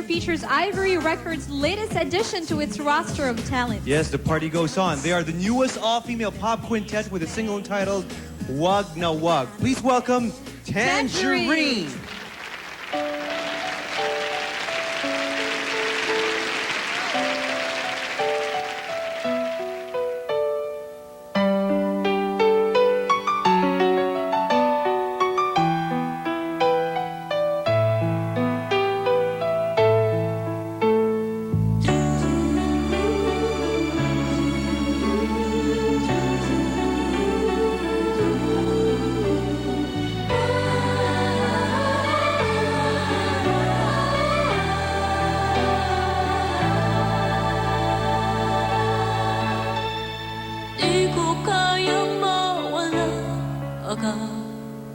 year features Ivory Records' latest addition to its roster of talent. Yes, the party goes on. They are the newest all-female pop quintet with a single entitled Wag na Wag. Please welcome Tangerine.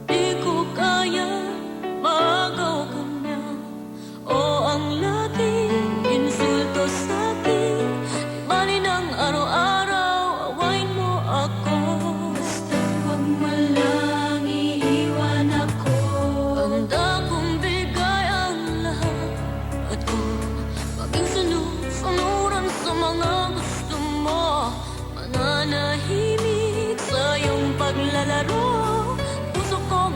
Di ko kaya magaw ka na. O ang laging insulto sa'kin, di bali ng araw-araw awain mo ako. Basta wag mo lang iiwan ako. Handa kong bigay ang lahat at ko maging sunod-sunuran sa mga gusto mo. Mananahimik sa iyong paglalaro.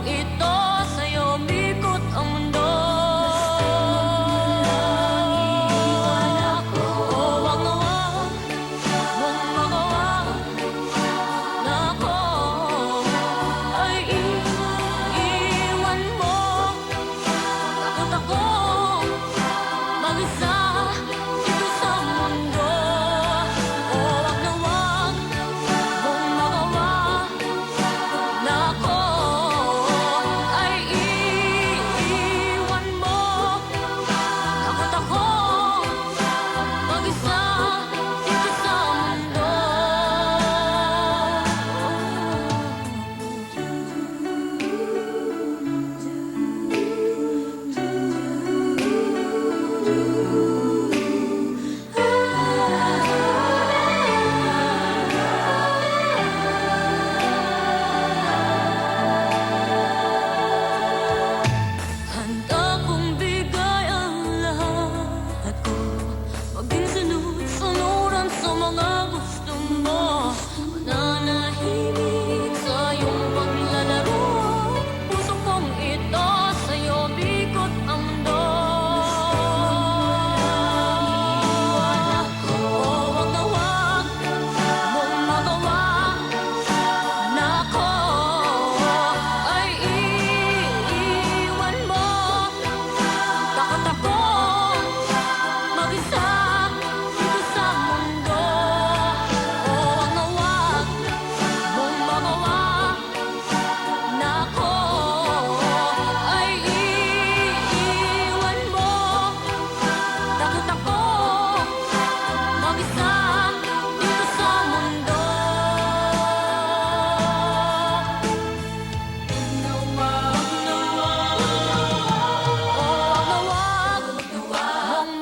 Ito sa'yo mikot ang mundo. Iwan ako. Wag na wag mong magawa na ako ay iwan mo. Takot ako mag-isa dito sa mundo. Wag na wag mong magawa na ako.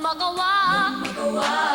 Magawa